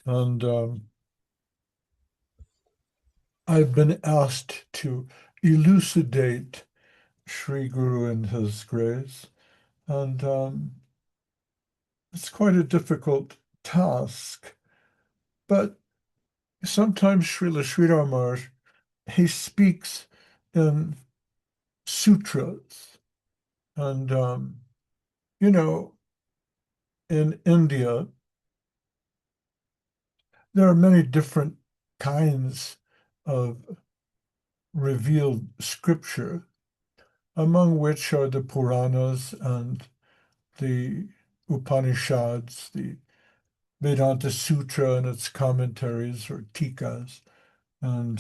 And I've been asked to elucidate Sri Guru and his grace, and it's quite a difficult task. But sometimes Srila Sridhar Maharaj, he speaks in sutras, and you know, in India, there are many different kinds of revealed scripture, among which are the Puranas and the Upanishads, the Vedanta Sutra and its commentaries or tikas, and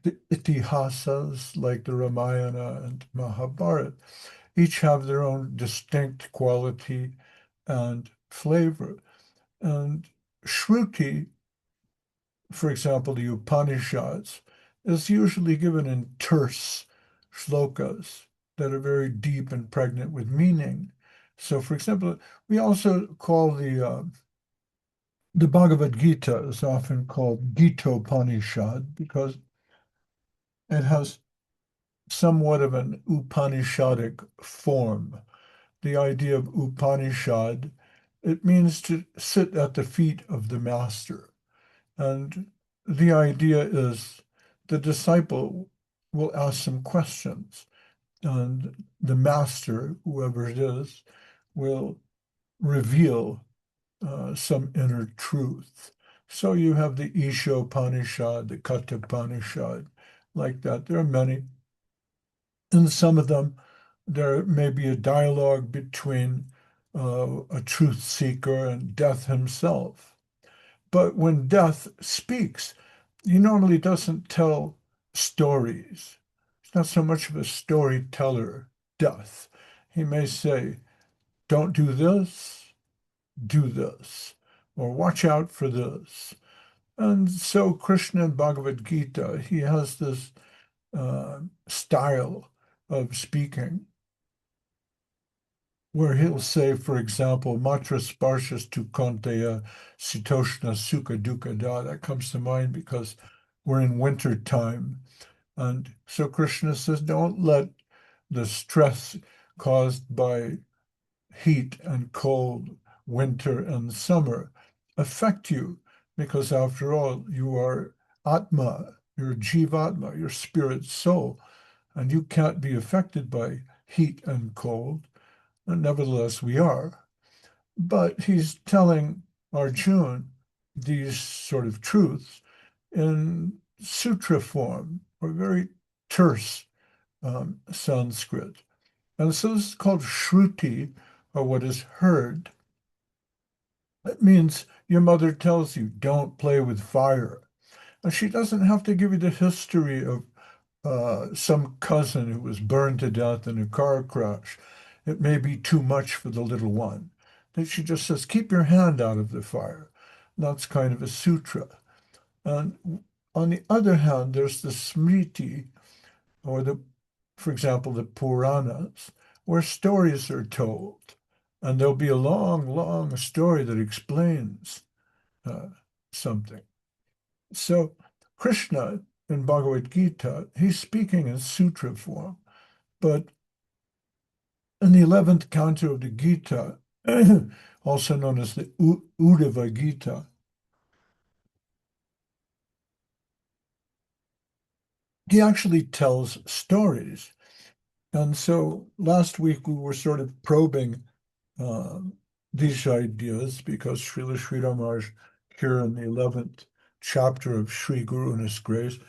the itihasas like the Ramayana and Mahabharata. Each have their own distinct quality and flavor. And Shruti, for example, the Upanishads, is usually given in terse shlokas that are very deep and pregnant with meaning. So, for example, we also call the Bhagavad Gita is often called Gitopanishad because it has somewhat of an Upanishadic form. The idea of Upanishad, it means to sit at the feet of the master. And the idea is the disciple will ask some questions, and the master, whoever it is, will reveal some inner truth. So you have the Ishopanishad, the Kathapanishad, like that. There are many. In some of them, there may be a dialogue between a truth seeker and Death himself. But when Death speaks, he normally doesn't tell stories. He's not so much of a storyteller, Death. He may say, don't do this, or watch out for this. And so Krishna in Bhagavad Gita, he has this style of speaking where he'll say, for example, Matra Sparshas tu Konteya Sitoshna Sukha Dukkha Da. That comes to mind because we're in winter time. And so Krishna says, don't let the stress caused by heat and cold, winter and summer affect you, because after all, you are Atma, you're Jivatma, your spirit soul, and you can't be affected by heat and cold. And nevertheless, we are. But he's telling Arjuna these sort of truths in sutra form, or very terse Sanskrit. And so this is called Shruti, or what is heard. It means your mother tells you, don't play with fire. And she doesn't have to give you the history of some cousin who was burned to death in a car crash. It may be too much for the little one. Then she just says, keep your hand out of the fire. That's kind of a sutra. And on the other hand, there's the Smriti, or for example, the Puranas, where stories are told. And there'll be a long, long story that explains something. So Krishna in Bhagavad Gita, he's speaking in sutra form, but in the 11th canto of the Gita, also known as the Uddhava Gita, he actually tells stories. And so last week we were sort of probing these ideas because Srila Sridhar Maharaj here in the 11th chapter of Sri Guru and His Grace,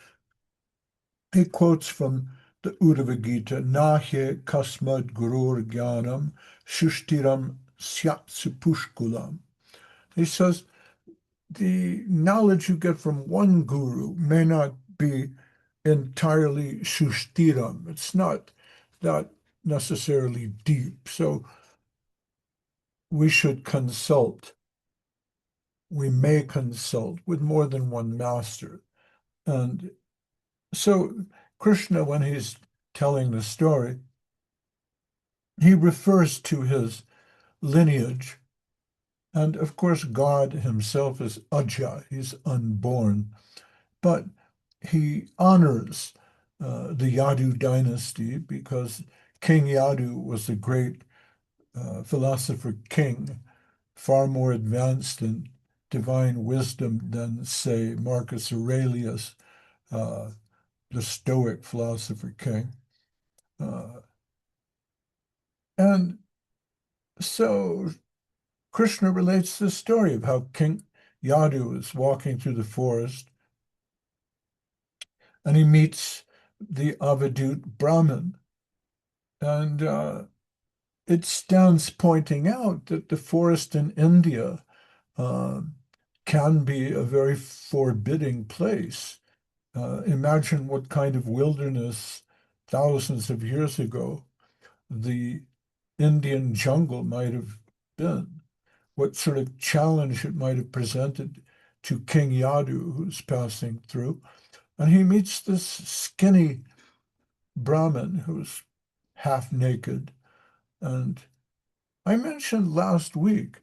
he quotes from the Uddhava Gita, Nahe kasmad gurur jnanam shushtiram syat supushkulam. He says, the knowledge you get from one guru may not be entirely shushtiram. It's not that necessarily deep. So we should consult. We may consult with more than one master. And so Krishna, when he's telling the story, he refers to his lineage And of course, God himself is Aja, he's unborn, but he honors the Yadu dynasty because King Yadu was a great philosopher king, far more advanced in divine wisdom than, say, Marcus Aurelius, uh, the Stoic philosopher king. Uh, and so Kṛṣṇa relates this story of how King Yadu is walking through the forest and he meets the Avadhūt Brahman. And it stands pointing out that the forest in India uh, can be a very forbidding place. Imagine what kind of wilderness thousands of years ago the Indian jungle might have been, what sort of challenge it might have presented to King Yadu, who's passing through. And he meets this skinny Brahmin who's half naked. And I mentioned last week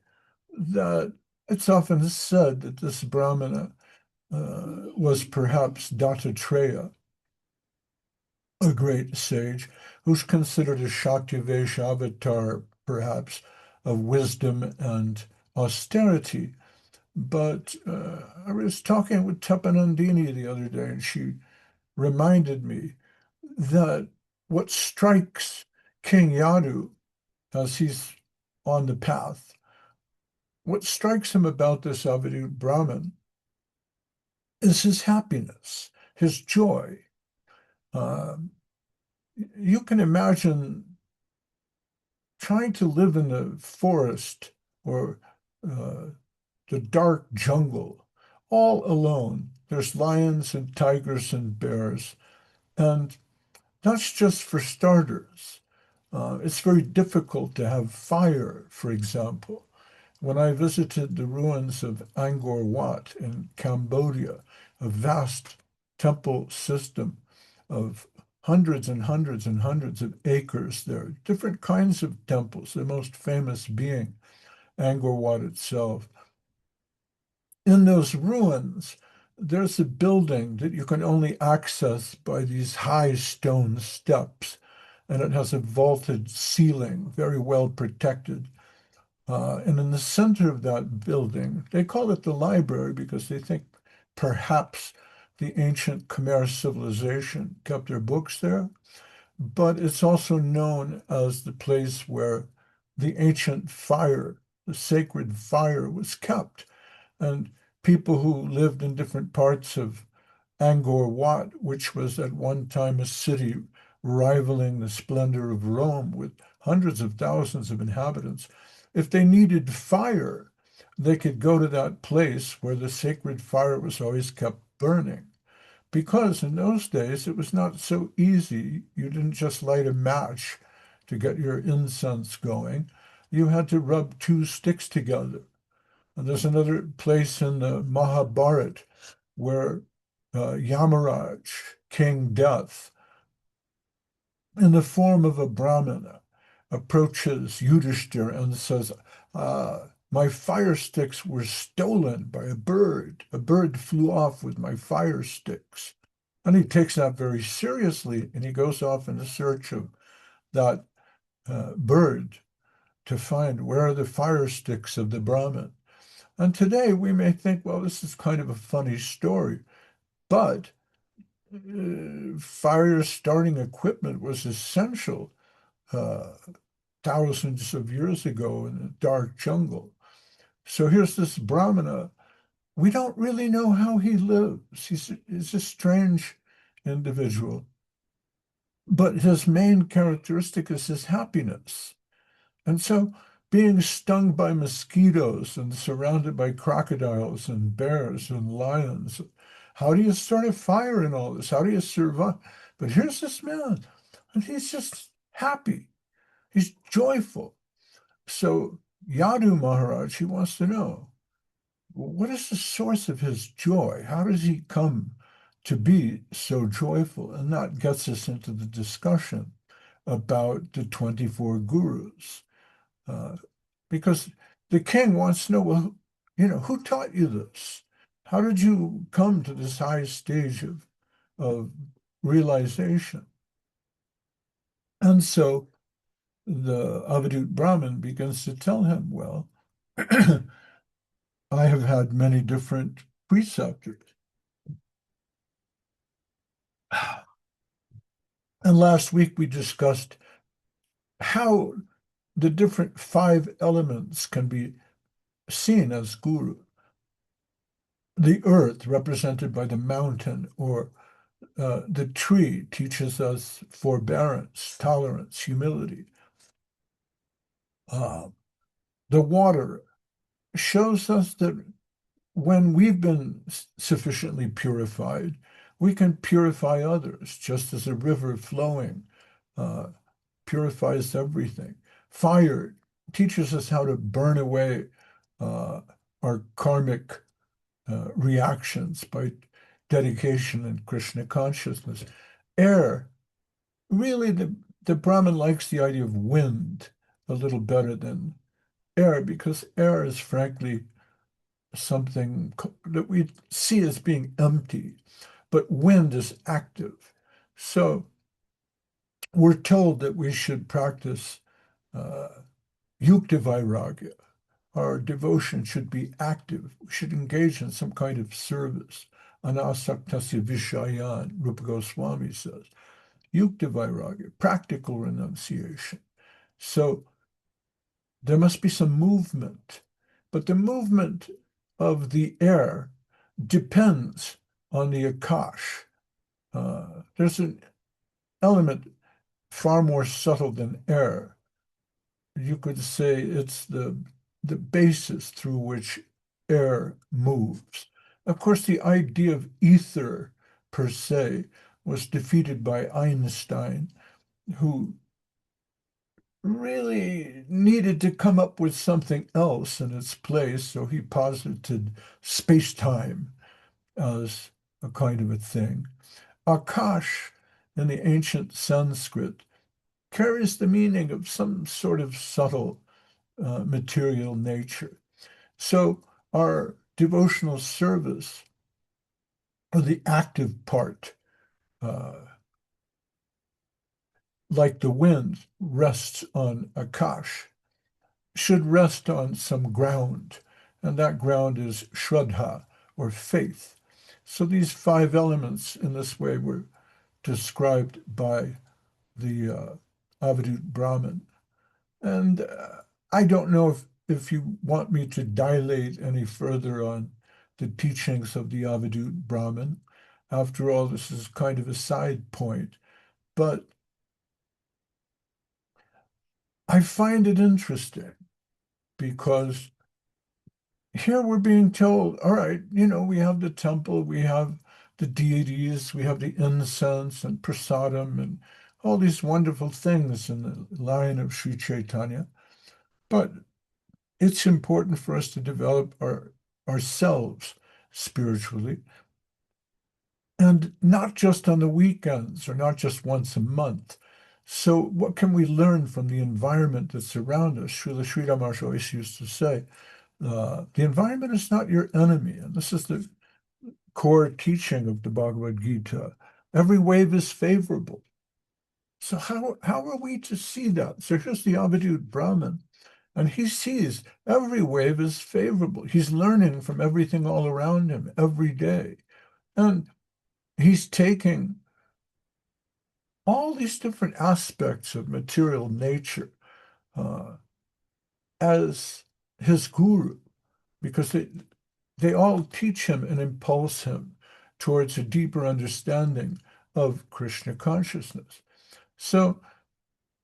that it's often said that this Brahmana was perhaps Dattatreya, a great sage, who's considered a Shaktivesh avatar, perhaps, of wisdom and austerity. But I was talking with Tapanandini the other day, and she reminded me that what strikes King Yadu as he's on the path, what strikes him about this Avadhūt Brahman is his happiness, his joy. Uh, you can imagine trying to live in the forest or uh, the dark jungle all alone. There's lions and tigers and bears. And that's just for starters. It's very difficult to have fire, for example. When I visited the ruins of Angkor Wat in Cambodia, a vast temple system of hundreds and hundreds and hundreds of acres there, different kinds of temples, the most famous being Angkor Wat itself. In those ruins, there's a building that you can only access by these high stone steps, and it has a vaulted ceiling, very well protected. And in the center of that building, they call it the library because they think perhaps the ancient Khmer civilization kept their books there, but it's also known as the place where the ancient fire, the sacred fire, was kept. And people who lived in different parts of Angkor Wat, which was at one time a city rivaling the splendor of Rome with hundreds of thousands of inhabitants, if they needed fire, they could go to that place where the sacred fire was always kept burning. Because in those days it was not so easy. You didn't just light a match to get your incense going. You had to rub two sticks together. And there's another place in the Mahabharata where Yamaraj, King Death, in the form of a Brahmana, approaches Yudhishthir and says, my fire sticks were stolen by a bird. A bird flew off with my fire sticks. And he takes that very seriously, and he goes off in search of that bird to find where are the fire sticks of the Brahmin. And today we may think, well, this is kind of a funny story, but fire starting equipment was essential uh, thousands of years ago in the dark jungle. So here's this Brahmana. We don't really know how he lives. He's a strange individual, but his main characteristic is his happiness. And so being stung by mosquitoes and surrounded by crocodiles and bears and lions, how do you start a fire in all this? How do you survive? But here's this man, and he's just happy. He's joyful. So Yadu Maharaj, he wants to know, what is the source of his joy? How does he come to be so joyful? And that gets us into the discussion about the 24 gurus. Because the king wants to know, well, who taught you this? How did you come to this high stage of realization? And so the Avadhūt Brahman begins to tell him, well, I have had many different preceptors. And last week we discussed how the different 5 elements can be seen as guru. The earth, represented by the mountain, or the tree, teaches us forbearance, tolerance, humility. The water shows us that when we've been sufficiently purified, we can purify others, just as a river flowing purifies everything. Fire teaches us how to burn away our karmic reactions by dedication and Kṛṣṇa consciousness. Air, really, the Brahmin likes the idea of wind a little better than air, because air is frankly something that we see as being empty, but wind is active. So we're told that we should practice yukta vairagya. Our devotion should be active. We should engage in some kind of service. Anasaktasya vishayan, Rupa Goswāmī says. Yukta vairagya, practical renunciation. So there must be some movement, but the movement of the air depends on the akash. There's an element far more subtle than air. You could say it's the basis through which air moves. Of course, the idea of ether per se was defeated by Einstein, who really needed to come up with something else in its place, so he posited space-time as a kind of a thing. Akash, in the ancient Sanskrit, carries the meaning of some sort of subtle material nature. So our devotional service, or the active part, like the wind rests on akash, should rest on some ground, and that ground is shraddha, or faith. So these 5 elements in this way were described by the Avadhūt Brahman. And I don't know if you want me to dilate any further on the teachings of the Avadhūt Brahman. After all, this is kind of a side point, but I find it interesting because here we're being told, all right, we have the temple, we have the deities, we have the incense and prasadam and all these wonderful things in the line of Sri Chaitanya. But it's important for us to develop ourselves spiritually, and not just on the weekends or not just once a month. So what can we learn from the environment that's around us? Srila Śrīla Maharaj always used to say, the environment is not your enemy. And this is the core teaching of the Bhagavad Gita. Every wave is favorable. So how are we to see that? So here's the Avadhūt Brahman, and he sees every wave is favorable. He's learning from everything all around him every day. And he's taking all these different aspects of material nature as his guru, because they all teach him and impulse him towards a deeper understanding of Kṛṣṇa consciousness. So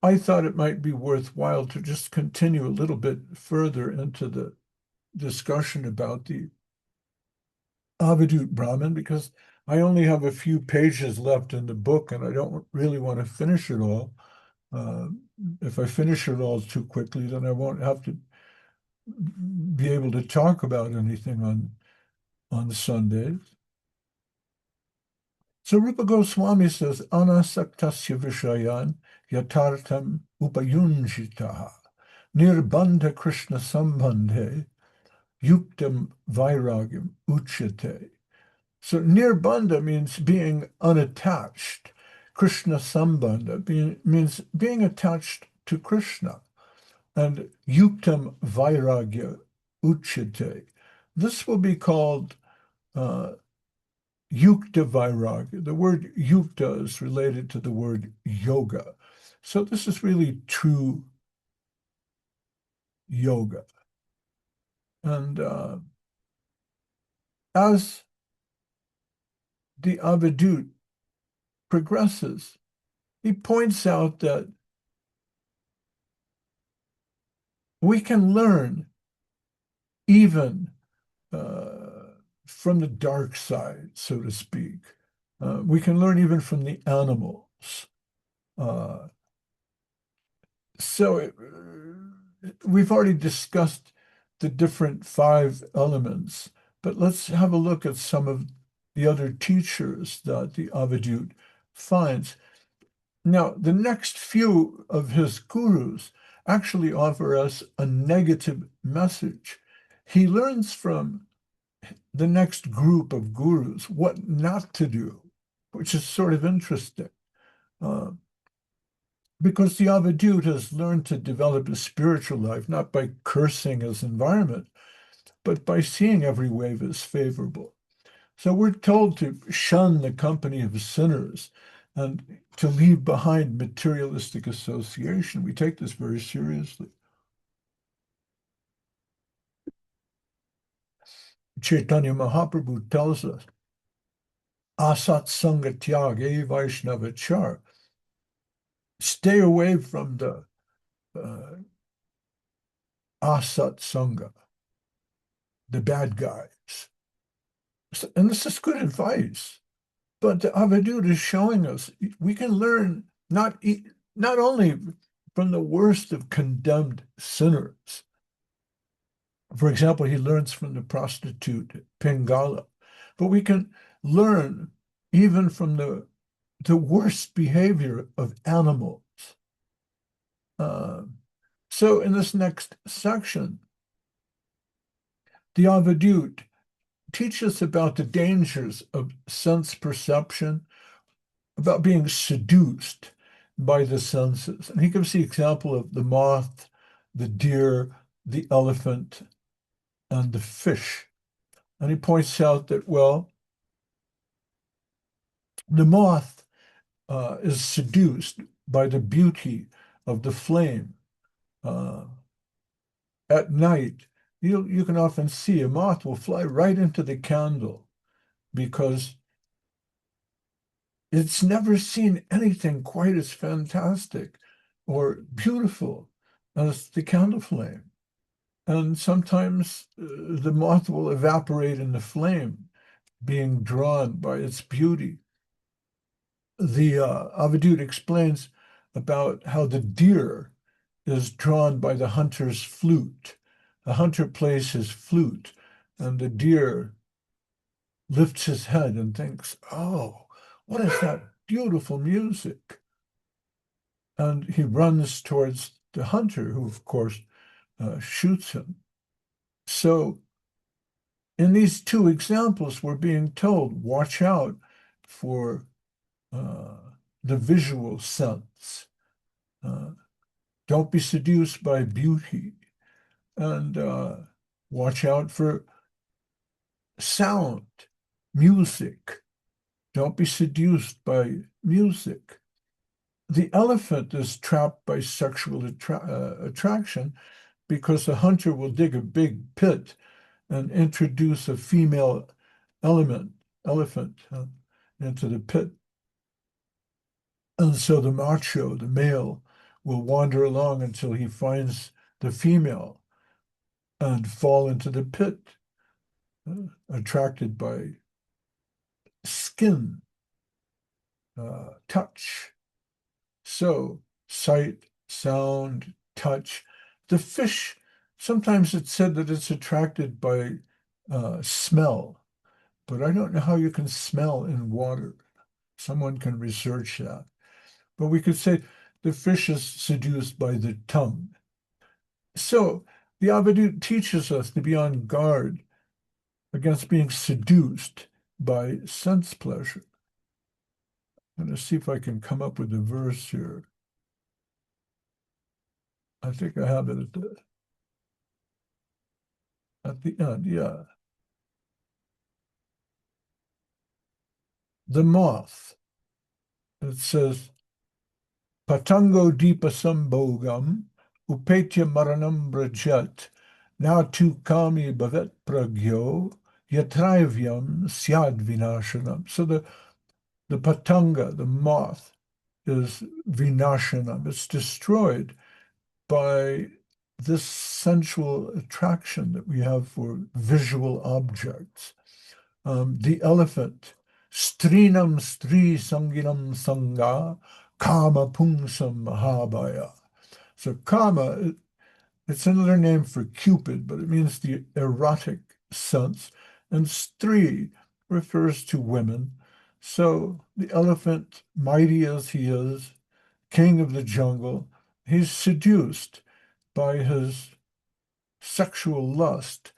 I thought it might be worthwhile to just continue a little bit further into the discussion about the Avadhūt Brahman, because I only have a few pages left in the book, and I don't really want to finish it all. If I finish it all too quickly, then I won't have to be able to talk about anything on Sundays. So Rupa Goswāmī says, Anasaktasya vishayan yatartam upayunjitaha. Nirbandha Kṛṣṇa sambandhe yuktam vairagyam uchyate. So nirbandha means being unattached. Kṛṣṇa sambandha means being attached to Kṛṣṇa. And yuktam vairagya uchyate. This will be called yukta vairagya. The word yukta is related to the word yoga. So this is really true yoga. And as the Avadhūt progresses, he points out that we can learn even from the dark side, so to speak. We can learn even from the animals. We've already discussed the different 5 elements, but let's have a look at some of the other teachers that the Avadhūt finds. Now, the next few of his gurus actually offer us a negative message. He learns from the next group of gurus what not to do, which is sort of interesting. Because the Avadhūt has learned to develop a spiritual life, not by cursing his environment, but by seeing every wave as favorable. So we're told to shun the company of sinners and to leave behind materialistic association. We take this very seriously. Chaitanya Mahaprabhu tells us, asat sanga tyage vaishnavachar. Stay away from the asat sangha, the bad guys. And this is good advice. But the Avadhūt is showing us we can learn not only from the worst of condemned sinners. For example, he learns from the prostitute Pingala, but we can learn even from the worst behavior of animals. So in this next section, the Avadhūt teaches about the dangers of sense perception, about being seduced by the senses. And he gives the example of the moth, the deer, the elephant, and the fish. And he points out that, well, the moth is seduced by the beauty of the flame. At night, you can often see a moth will fly right into the candle because it's never seen anything quite as fantastic or beautiful as the candle flame. And sometimes the moth will evaporate in the flame, being drawn by its beauty. The Avadhūt explains about how the deer is drawn by the hunter's flute. The hunter plays his flute, and the deer lifts his head and thinks, oh, what is that beautiful music? And he runs towards the hunter, who, of course, shoots him. So in these 2 examples, we're being told, watch out for the visual sense. Don't be seduced by beauty. And watch out for sound, music. Don't be seduced by music. The elephant is trapped by sexual attraction because the hunter will dig a big pit and introduce a female elephant into the pit. And so the macho, the male, will wander along until he finds the female and fall into the pit, attracted by skin, touch. So sight, sound, touch. The fish, sometimes it's said that it's attracted by smell, but I don't know how you can smell in water. Someone can research that. But we could say the fish is seduced by the tongue. So the Avadhūt teaches us to be on guard against being seduced by sense pleasure. I'm going to see if I can come up with a verse here. I think I have it at the end, yeah. The moth. It says, Patango deepa sambhogam upetya maranam brajat now tu kami bhavet pragyo yatraivyam syad vinashanam. So the patanga, the moth, is vinashanam. It's destroyed by this sensual attraction that we have for visual objects. The elephant, strinam stri sanginam sanga, kama pungsam mahabhaya. So kama, it's another name for Cupid, but it means the erotic sense. And stri refers to women. So the elephant, mighty as he is, king of the jungle, he's seduced by his sexual lust.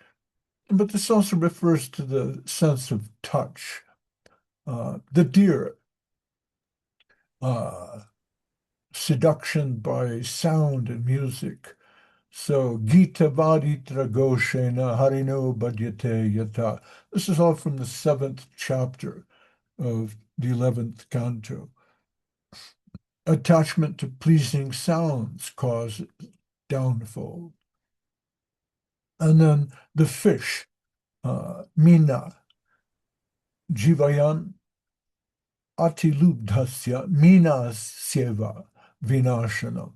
But this also refers to the sense of touch. The deer, seduction by sound and music. So, Gita Vaditra Goshena Harino Bhadyate Yata. This is all from the 7th chapter of the 11th canto. Attachment to pleasing sounds causes downfall. And then the fish, Mina, Jivayam Atilubdhasya Mina Seva Vinashanam.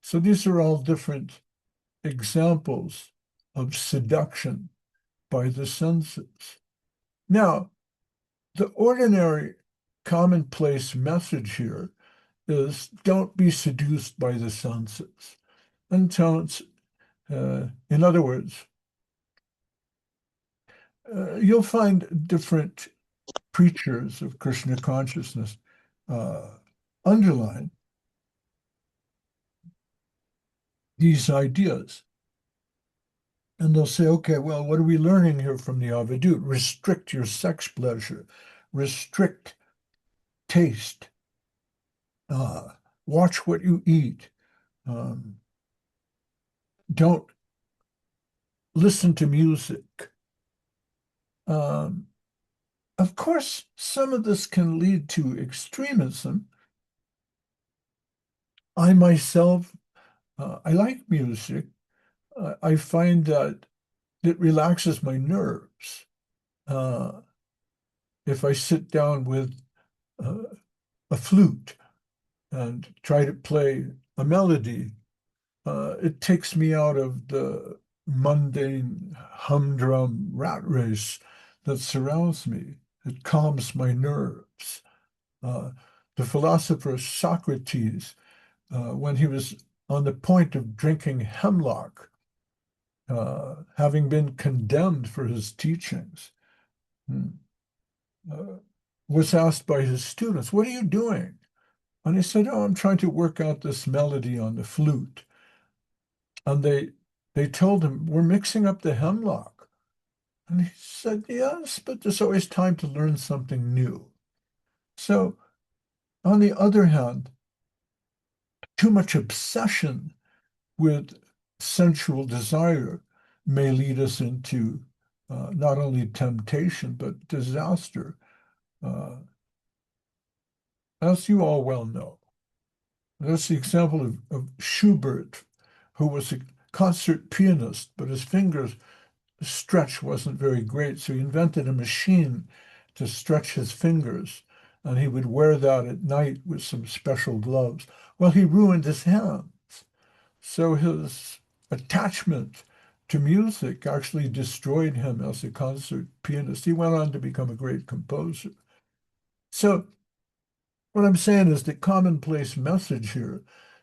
So these are all different examples of seduction by the senses. Now, the ordinary commonplace message here is don't be seduced by the senses. And in other words, you'll find different preachers of Krishna consciousness underline these ideas. And they'll say, okay, well, what are we learning here from the Avadhūt? Restrict your sex pleasure, restrict taste, watch what you eat, don't listen to music. Of course, some of this can lead to extremism. I myself, I like music. I find that it relaxes my nerves. If I sit down with a flute and try to play a melody, it takes me out of the mundane humdrum rat race that surrounds me. It calms my nerves. The philosopher Socrates, when he was on the point of drinking hemlock, having been condemned for his teachings, was asked by his students, what are you doing? And he said, oh, I'm trying to work out this melody on the flute. And they told him, we're mixing up the hemlock. And he said, yes, but there's always time to learn something new. So on the other hand, too much obsession with sensual desire may lead us into not only temptation, but disaster. As you all well know, that's the example of Schubert, who was a concert pianist, but his fingers stretch wasn't very great, so he invented a machine to stretch his fingers, and he would wear that at night with some special gloves. Well, he ruined his hands. So his attachment to music actually destroyed him as a concert pianist. He went on to become a great composer. So what I'm saying is the commonplace message here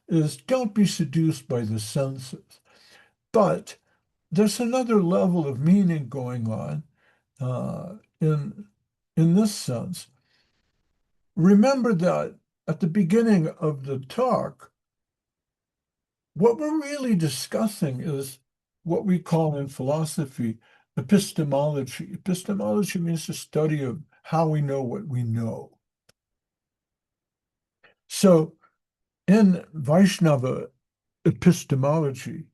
is don't be seduced by the senses. But there's another level of meaning going on in this sense. Remember that at the beginning of the talk, What we're really discussing is what we call in philosophy epistemology. Epistemology means the study of how we know what we know. So in Vaishnava epistemology,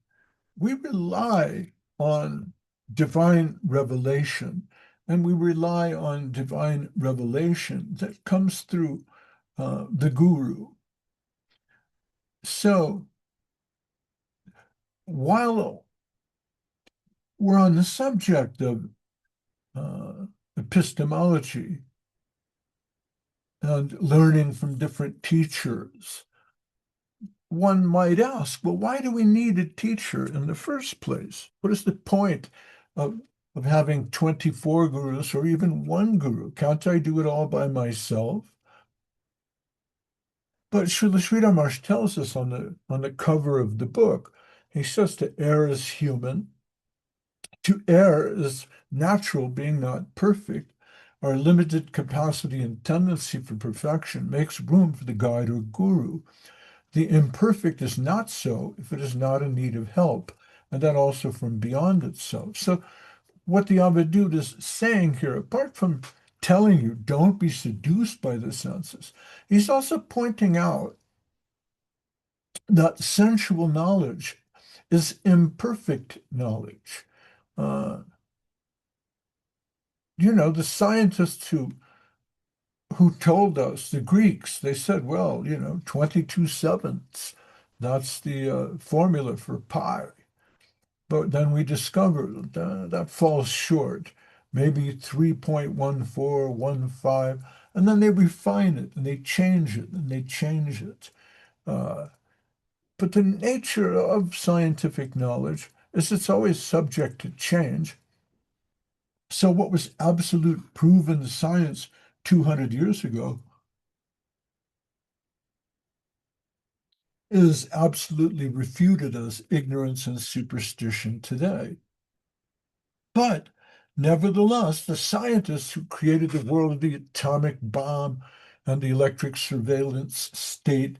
we rely on divine revelation, and we rely on divine revelation that comes through the guru. So while we're on the subject of epistemology and learning from different teachers, one might ask, well, why do we need a teacher in the first place? What is the point of having 24 gurus or even one guru? Can't I do it all by myself? But Srila Sridhar Maharaj tells us on the cover of the book, he says to err is human. To err is natural, being not perfect. Our limited capacity and tendency for perfection makes room for the guide or guru. The imperfect is not so if it is not in need of help, and that also from beyond itself. So what the Avadhūt is saying here, apart from telling you don't be seduced by the senses, he's also pointing out that sensual knowledge is imperfect knowledge. The scientists who told us, the Greeks, they said, well, 22 sevenths, that's the formula for pi. But then we discovered that falls short, maybe 3.1415, and then they refine it and they change it and they change it. But the nature of scientific knowledge is it's always subject to change. So what was absolute proven science 200 years ago is absolutely refuted as ignorance and superstition today. But nevertheless, the scientists who created the world of the atomic bomb and the electric surveillance state,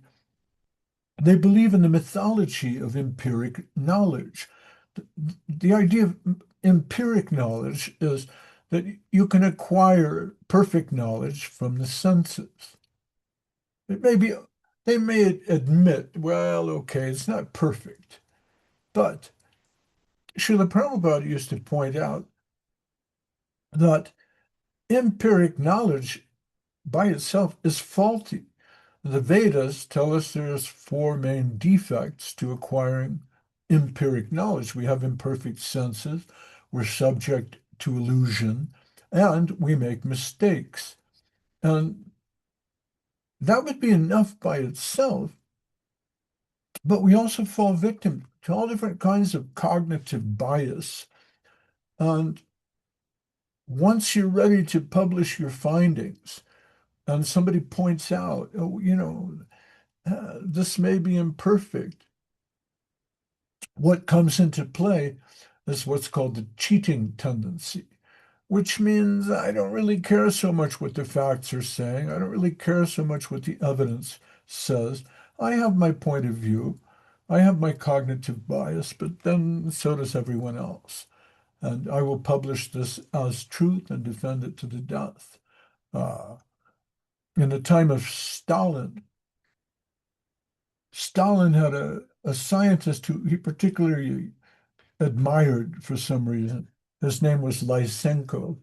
they believe in the mythology of empiric knowledge. The idea of empiric knowledge is that you can acquire perfect knowledge from the senses. They may admit, well, okay, it's not perfect, but Srila Prabhupada used to point out that empiric knowledge by itself is faulty. The Vedas tell us there's four main defects to acquiring empiric knowledge. We have imperfect senses, we're subject to illusion, and we make mistakes. And that would be enough by itself, but we also fall victim to all different kinds of cognitive bias. And once you're ready to publish your findings, and somebody points out, oh, this may be imperfect, what comes into play is what's called the cheating tendency, which means I don't really care so much what the facts are saying. I don't really care so much what the evidence says. I have my point of view. I have my cognitive bias, but then so does everyone else. And I will publish this as truth and defend it to the death. In the time of Stalin, Stalin had a scientist who he particularly admired for some reason. His name was Lysenko.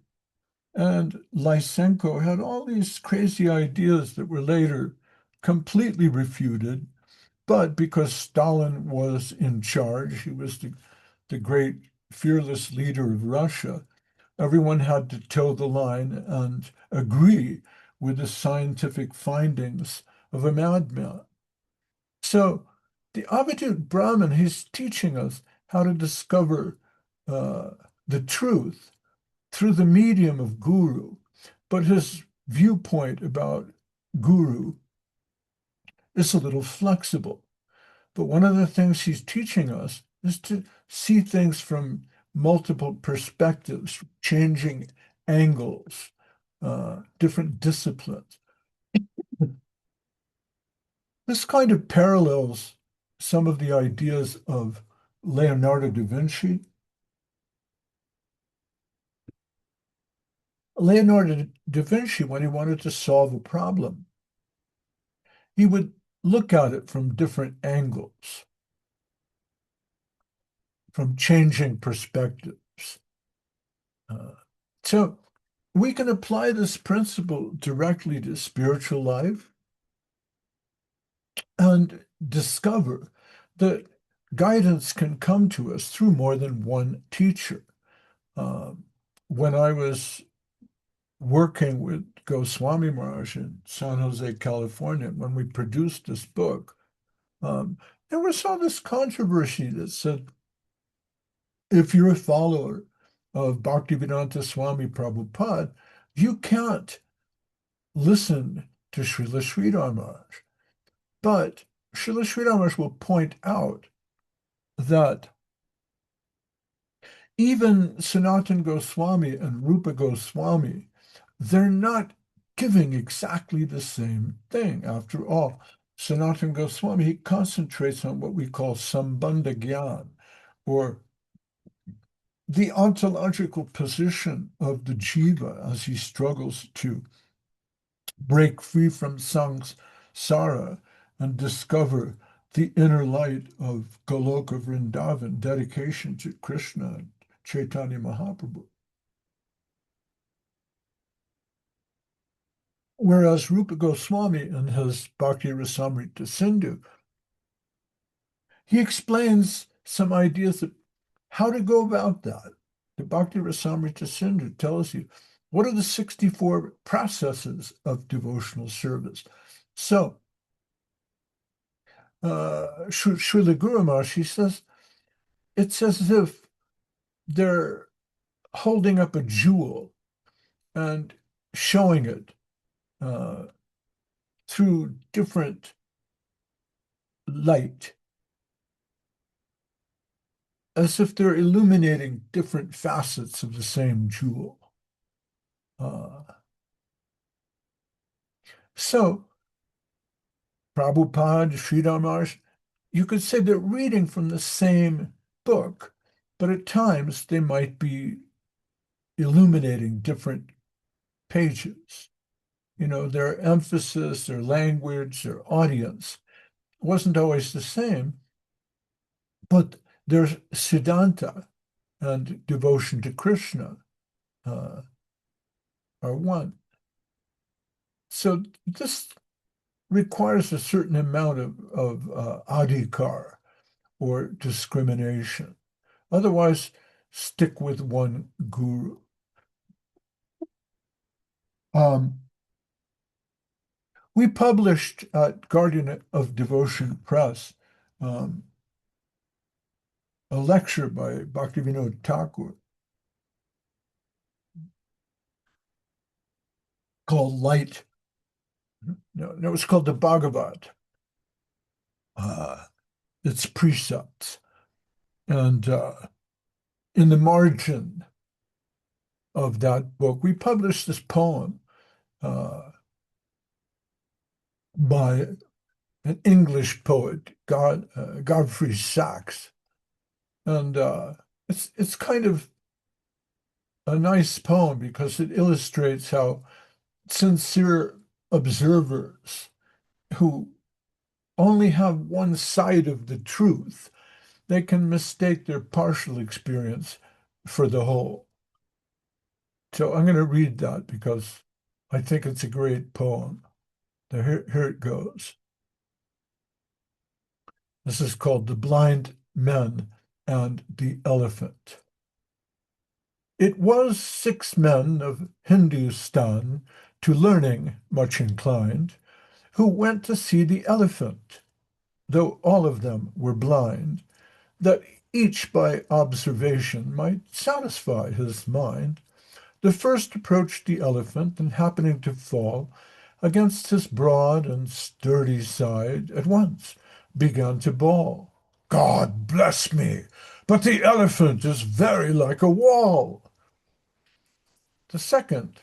And Lysenko had all these crazy ideas that were later completely refuted. But because Stalin was in charge, he was the great fearless leader of Russia, everyone had to toe the line and agree with the scientific findings of a madman. So the Avadhūt Brahman, he's teaching us how to discover the truth through the medium of guru. But his viewpoint about guru is a little flexible. But one of the things he's teaching us is to see things from multiple perspectives, changing angles, different disciplines. This kind of parallels some of the ideas of Leonardo da Vinci. Leonardo da Vinci, when he wanted to solve a problem, he would look at it from different angles, from changing perspectives. So we can apply this principle directly to spiritual life and discover that guidance can come to us through more than one teacher. When I was working with Goswāmī Maharaj in San Jose, California, when we produced this book, there was all this controversy that said, if you're a follower of Bhaktivedanta Swami Prabhupada, you can't listen to Srila Sridhar Maharaj. But Srila Sridhar Maharaj will point out that even Sanātana Goswami and Rupa Goswami, they're not giving exactly the same thing. After all, Sanātana Goswami, he concentrates on what we call Sambandha Gyan, or the ontological position of the jiva as he struggles to break free from samsara and discover the inner light of Goloka Vrindavan, dedication to Kṛṣṇa and Chaitanya Mahaprabhu. Whereas Rupa Goswami in his Bhakti Rasamrita Sindhu, he explains some ideas of how to go about that. The Bhakti Rasamrita Sindhu tells you what are the 64 processes of devotional service. So, Srila Guru Maharaj, he says, it's as if they're holding up a jewel and showing it through different light, as if they're illuminating different facets of the same jewel. So, Prabhupada, Sridhar Maharaj, you could say they're reading from the same book, but at times they might be illuminating different pages. You know, their emphasis, their language, their audience wasn't always the same, but their Siddhanta and devotion to Kṛṣṇa are one. So this requires a certain amount of adhikar, or discrimination. Otherwise, stick with one guru. We published at Guardian of Devotion Press a lecture by Bhaktivinoda Thakur called Light. No, it was called the Bhagavat, its precepts. And in the margin of that book, we published this poem by an English poet, Godfrey Sachs. And it's kind of a nice poem because it illustrates how sincere observers who only have one side of the truth, they can mistake their partial experience for the whole. So I'm going to read that because I think it's a great poem. Here it goes. This is called The Blind Men and the Elephant. It was 6 men of Hindustan, to learning much inclined, who went to see the elephant, though all of them were blind, that each by observation might satisfy his mind. The first approached the elephant, and happening to fall against his broad and sturdy side, at once began to bawl, "God bless me, but the elephant is very like a wall." The second,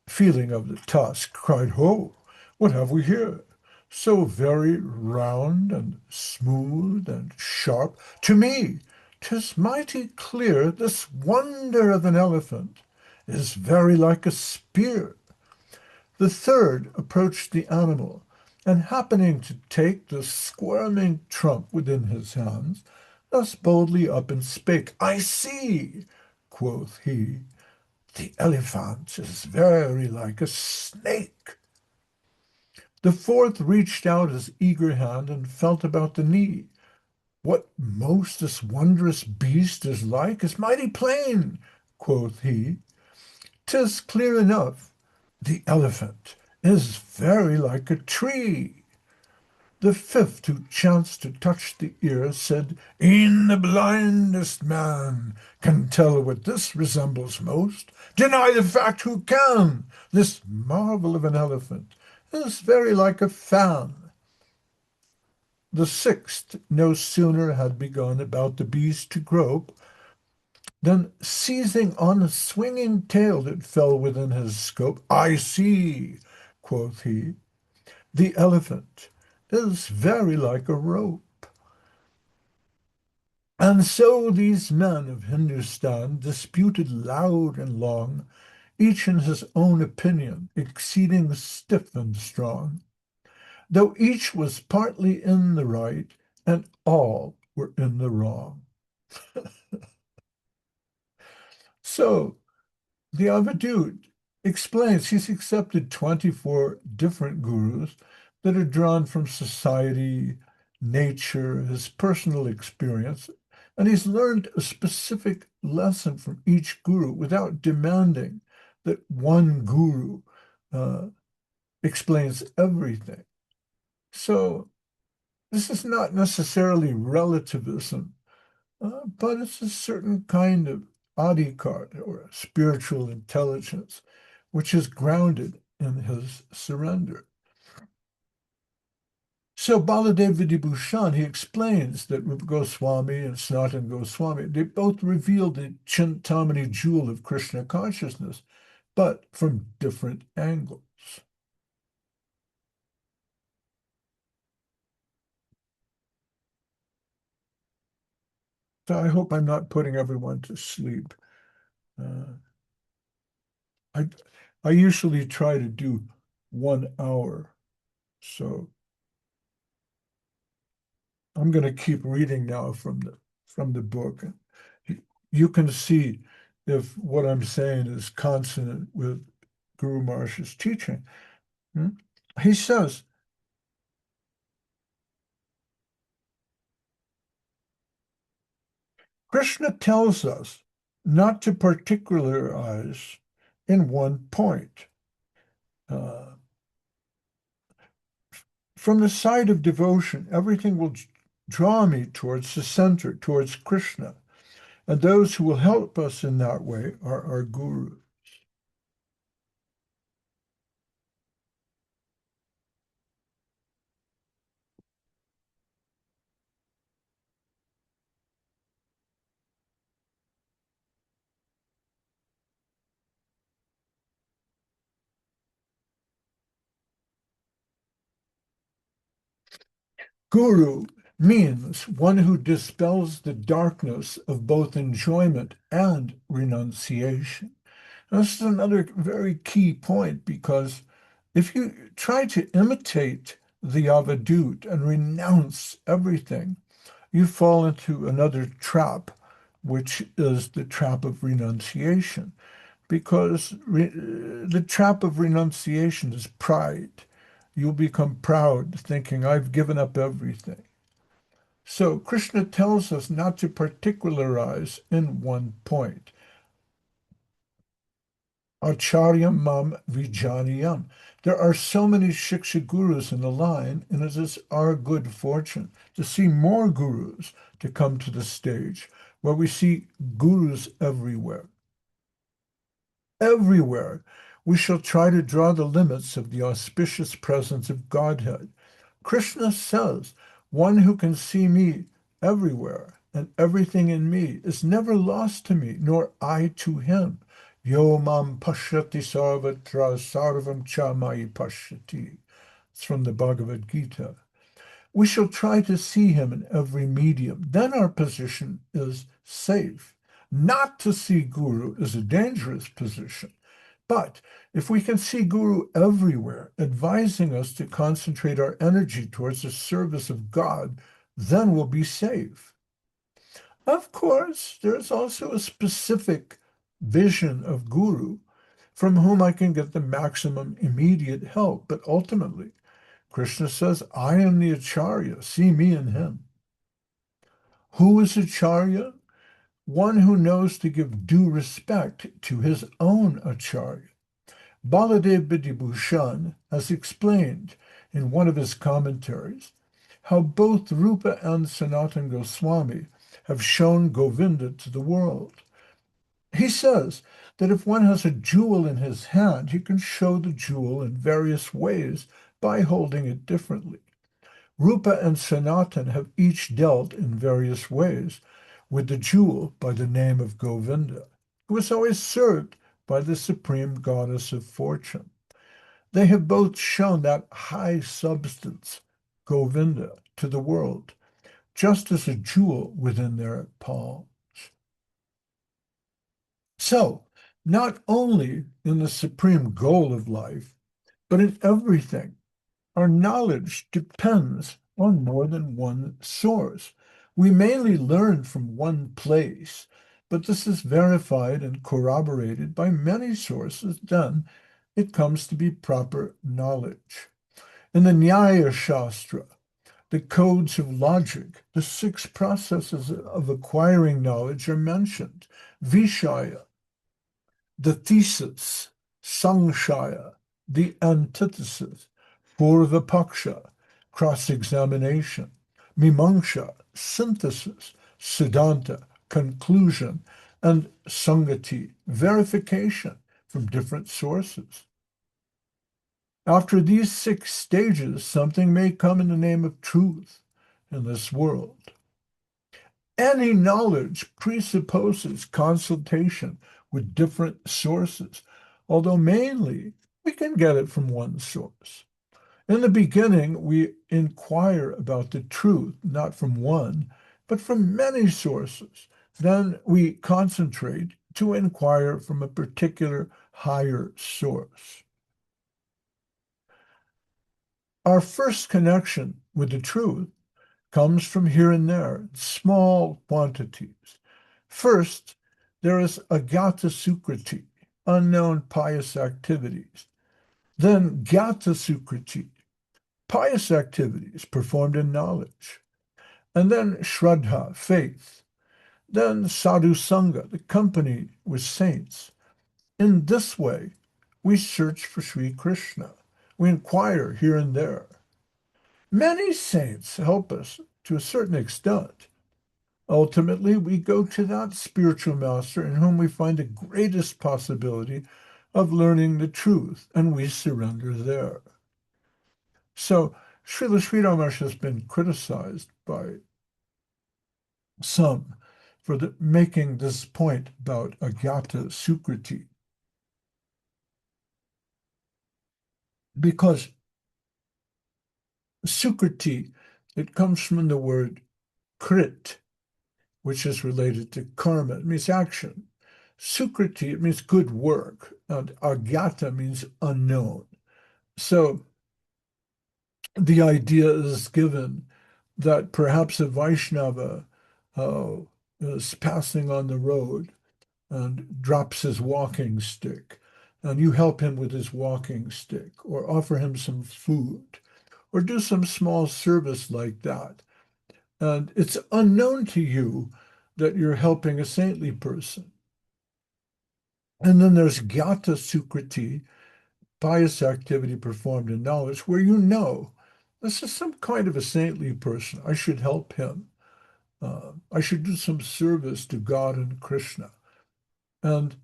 feeling of the tusk, cried, "Ho, what have we here? so very round and smooth and sharp. To me, 'tis mighty clear this wonder of an elephant is very like a spear. The third approached the animal, and happening to take the squirming trunk within his hands, thus boldly up and spake, I see, quoth he, the elephant is very like a snake. The fourth reached out his eager hand and felt about the knee. What most this wondrous beast is like is mighty plain, quoth he. 'Tis clear enough. The elephant is very like a tree. The fifth, who chanced to touch the ear, said, E'en the blindest man can tell what this resembles most. Deny the fact who can. This marvel of an elephant is very like a fan. The sixth no sooner had begun about the beast to grope, than seizing on a swinging tail that fell within his scope, I see, quoth he, the elephant is very like a rope. And so these men of Hindustan disputed loud and long, each in his own opinion, exceeding stiff and strong, though each was partly in the right, and all were in the wrong. So the Avadhūt explains he's accepted 24 different gurus that are drawn from society, nature, his personal experience, and he's learned a specific lesson from each guru without demanding that one guru uh, explains everything. So this is not necessarily relativism, but it's a certain kind of adhikar or spiritual intelligence, which is grounded in his surrender. So Baladev Vidibhushan, he explains that Rupa Goswāmī and Sanātana Goswāmī, they both revealed the Chintāmaṇi jewel of Kṛṣṇa consciousness, but from different angles. So I hope I'm not putting everyone to sleep. I I usually try to do 1 hour, so I'm going to keep reading now from the book. You can see if what I'm saying is consonant with Guru Maharaj's teaching. He says, Kṛṣṇa tells us not to particularize in one point. From the side of devotion, everything will draw me towards the center, towards Kṛṣṇa. And those who will help us in that way are our gurus. Guru means one who dispels the darkness of both enjoyment and renunciation. Now, this is another very key point, because if you try to imitate the Avadhūt and renounce everything, you fall into another trap, which is the trap of renunciation, because the trap of renunciation is pride. You'll become proud, thinking, I've given up everything. So Kṛṣṇa tells us not to particularize in one point. Acharyam mam vijaniyam. There are so many Shiksha gurus in the line, and it is our good fortune to see more gurus to come to the stage where we see gurus everywhere. Everywhere we shall try to draw the limits of the auspicious presence of Godhead. Kṛṣṇa says, one who can see me everywhere and everything in me is never lost to me, nor I to him. Yo mam pashyati sarvatra sarvam cha mai pashyati. It's from the Bhagavad Gita. We shall try to see him in every medium. Then our position is safe. Not to see Guru is a dangerous position. But if we can see Guru everywhere, advising us to concentrate our energy towards the service of God, then we'll be safe. Of course, there is also a specific vision of Guru from whom I can get the maximum immediate help. But ultimately, Kṛṣṇa says, I am the Acharya, see me in him. Who is Acharya? One who knows to give due respect to his own Acharya. Baladev Vidibhushan has explained in one of his commentaries how both Rupa and Sanātana Goswāmī have shown Govinda to the world. He says that if one has a jewel in his hand, he can show the jewel in various ways by holding it differently. Rupa and Sanātana have each dealt in various ways with the jewel by the name of Govinda, who is always served by the supreme goddess of fortune. They have both shown that high substance, Govinda, to the world, just as a jewel within their palms. So, not only in the supreme goal of life, but in everything, our knowledge depends on more than one source. We mainly learn from one place, but this is verified and corroborated by many sources. Then it comes to be proper knowledge. In the Nyaya Shastra, the codes of logic, the 6 processes of acquiring knowledge are mentioned. Vishaya, the thesis, Samshaya, the antithesis, Purvapaksha, cross-examination, Mimamsa, synthesis, Siddhanta, conclusion, and Sangati, verification from different sources. After these 6 stages, something may come in the name of truth in this world. Any knowledge presupposes consultation with different sources, although mainly we can get it from one source. In the beginning, we inquire about the truth, not from one, but from many sources. Then we concentrate to inquire from a particular higher source. Our first connection with the truth comes from here and there, small quantities. First, there is agata sukriti, unknown pious activities. Then gata sukriti, pious activities performed in knowledge. And then shraddha, faith. Then sadhu sangha, the company with saints. In this way, we search for Sri Kṛṣṇa. We inquire here and there. Many saints help us to a certain extent. Ultimately, we go to that spiritual master in whom we find the greatest possibility of learning the truth, and we surrender there. So, Srila Sridhar Maharaj has been criticized by some for making this point about agata sukriti, because sukriti, it comes from the word krit, which is related to karma. It means action. Sukriti, it means good work, and agata means unknown. So the idea is given that perhaps a Vaishnava is passing on the road and drops his walking stick, and you help him with his walking stick, or offer him some food, or do some small service like that. And it's unknown to you that you're helping a saintly person. And then there's Gyata Sukriti, pious activity performed in knowledge, where you know this is some kind of a saintly person. I should help him. I should do some service to God and Kṛṣṇa. And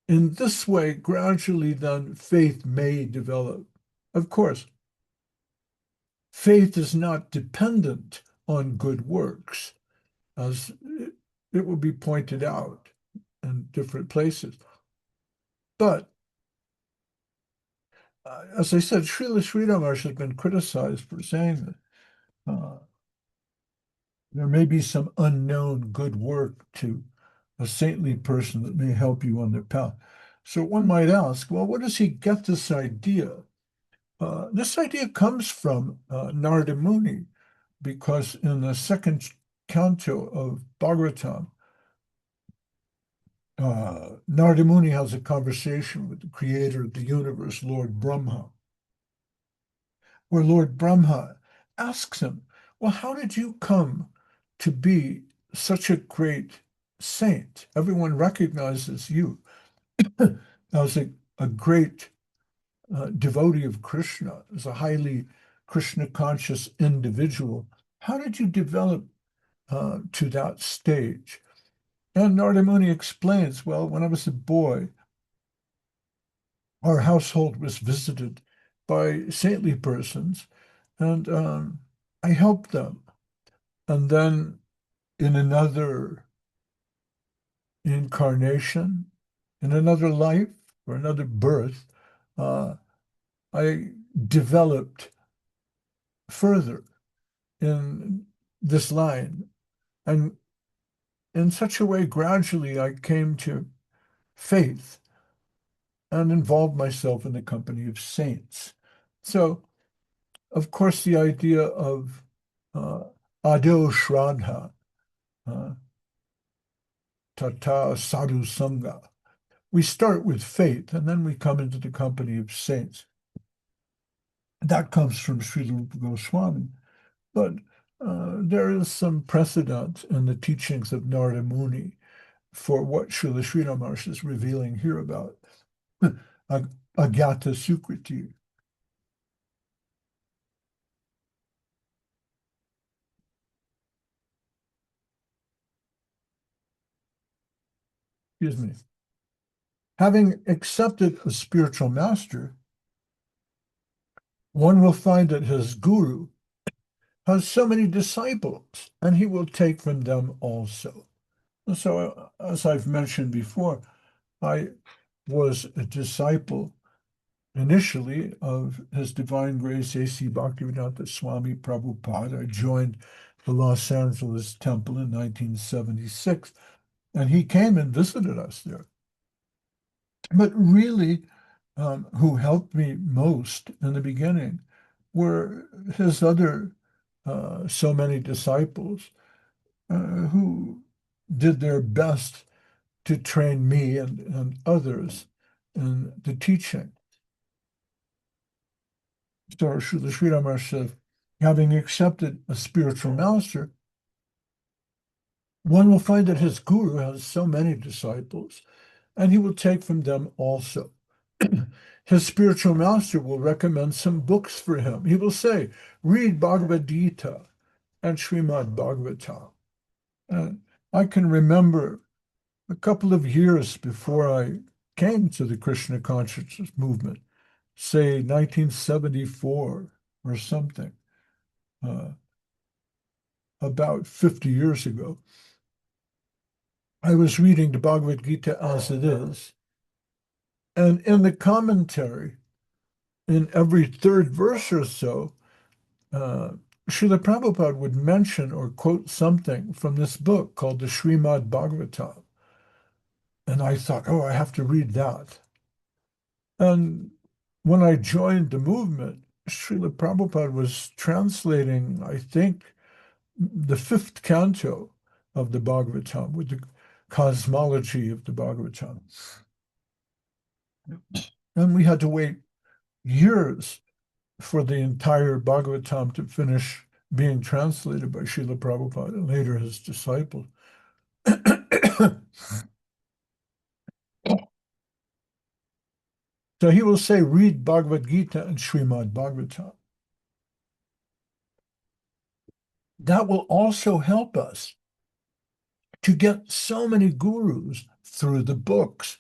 in this way, gradually then, faith may develop. Of course, faith is not dependent on good works, as it will be pointed out in different places. But as I said, Śrīla Maharaj has been criticized for saying that there may be some unknown good work to a saintly person that may help you on their path. So one might ask, well, where does he get this idea? This idea comes from Narada Muni, because in the second canto of Bhagavatam, Narada Muni has a conversation with the creator of the universe, Lord Brahma, where Lord Brahma asks him, well, how did you come to be such a great saint? Everyone recognizes you as a great devotee of Kṛṣṇa, as a highly Kṛṣṇa conscious individual. How did you develop to that stage? And Narada Muni explains, well, when I was a boy, our household was visited by saintly persons, and I helped them. And then in another incarnation, in another life or another birth, I developed further in this line. And in such a way, gradually, I came to faith and involved myself in the company of saints. So, of course, the idea of Ado Shraddha, Tata Sadhu Sangha. We start with faith, and then we come into the company of saints. That comes from Srila Rupa Goswāmī. But there is some precedent in the teachings of Narada Muni for what Srila Śrīla Maharaj is revealing here about Agyata Sukriti. Excuse me. Having accepted a spiritual master, one will find that his guru has so many disciples, and he will take from them also. So, as I've mentioned before, I was a disciple initially of His Divine Grace A.C. Bhaktivedanta Swami Prabhupada. I joined the Los Angeles Temple in 1976, and he came and visited us there. But really, who helped me most in the beginning were his other so many disciples who did their best to train me and others in the teaching. So Srila Śrīla Maharaj said, having accepted a spiritual master, one will find that his guru has so many disciples, and he will take from them also. His spiritual master will recommend some books for him. He will say, read Bhagavad Gita and Śrīmad Bhāgavatam. And I can remember a couple of years before I came to the Kṛṣṇa consciousness movement, say 1974 or something, about 50 years ago, I was reading the Bhagavad Gita as it is, and in the commentary, in every third verse or so, Srila Prabhupada would mention or quote something from this book called the Śrīmad Bhāgavatam. And I thought, oh, I have to read that. And when I joined the movement, Srila Prabhupada was translating, I think, the fifth canto of the Bhagavatam with the cosmology of the Bhagavatam. And we had to wait years for the entire Bhagavatam to finish being translated by Srila Prabhupada and later his disciples. So he will say, read Bhagavad Gita and Śrīmad Bhāgavatam. That will also help us to get so many gurus through the books,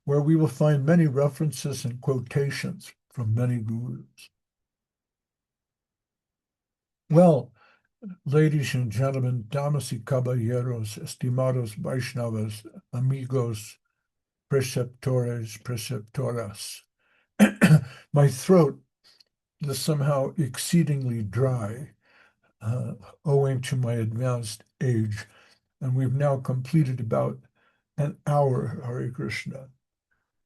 where we will find many references and quotations from many gurus. Well, ladies and gentlemen, damas y caballeros, estimados Vaishnavas, amigos, preceptores, preceptoras, my throat is somehow exceedingly dry, owing to my advanced age. And we've now completed about an hour, Hare Krishna.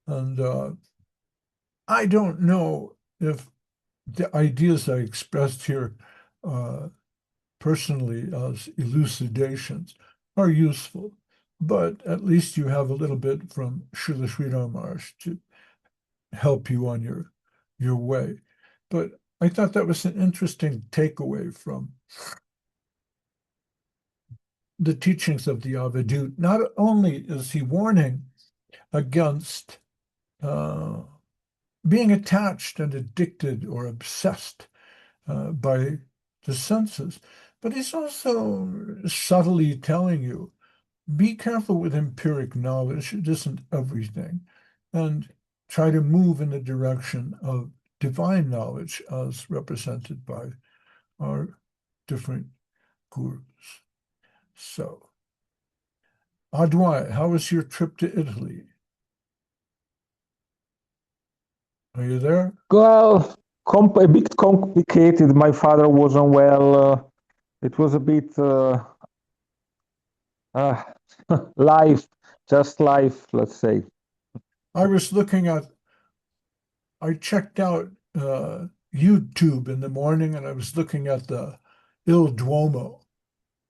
And I don't know if the ideas I expressed here personally as elucidations are useful, but at least you have a little bit from Srila Sridhar Maharaj to help you on your way. But I thought that was an interesting takeaway from the teachings of the Avadhūt. Not only is he warning against being attached and addicted or obsessed by the senses, but he's also subtly telling you, be careful with empiric knowledge. It isn't everything. And try to move in the direction of divine knowledge as represented by our different gurus. So, Adwai, how was your trip to Italy? Are you there? Well, a bit complicated. My father wasn't well. It was a bit life, just life, let's say. I checked out YouTube in the morning, and I was looking at the Il Duomo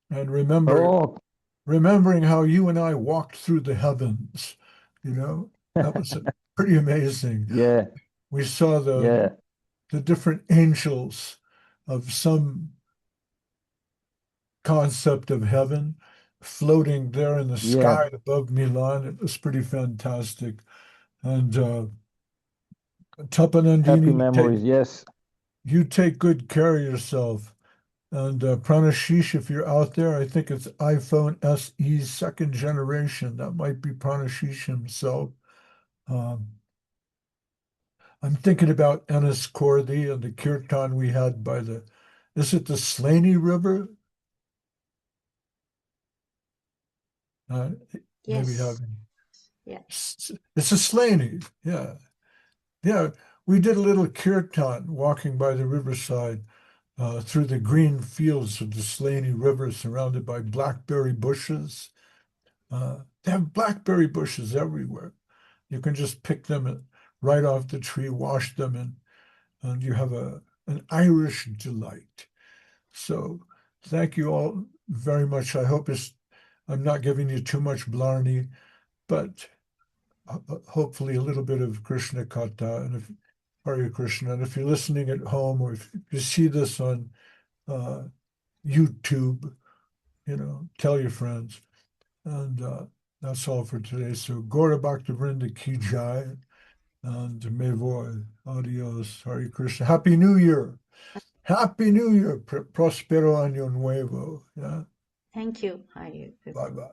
and remembering how you and I walked through the heavens, that was pretty amazing. Yeah. We saw the different angels of some concept of heaven floating there in the sky above Milan. It was pretty fantastic. And Tapanandini, happy memories, yes. You take good care of yourself. And Pranashish, if you're out there, I think it's iPhone SE's second generation. That might be Pranashish himself. I'm thinking about Ennis Corthy and the kirtan we had by is it the Slaney River? Yes. Maybe having. Yeah. It's a Slaney. Yeah. Yeah. We did a little kirtan walking by the riverside through the green fields of the Slaney River surrounded by blackberry bushes. They have blackberry bushes everywhere. You can just pick them right off the tree, wash them, and you have an Irish delight. So thank you all very much. I hope I'm not giving you too much blarney, but hopefully a little bit of Krishna Katha and Hare Krishna. And if you're listening at home or if you see this on YouTube, tell your friends. And that's all for today. So Gaura Bhakta Vrinda Ki Jai and Mevoy. Adios. Hare Krishna. Happy New Year. Happy New Year. Prospero año nuevo. Yeah. Thank you. Hare Krishna. Bye-bye.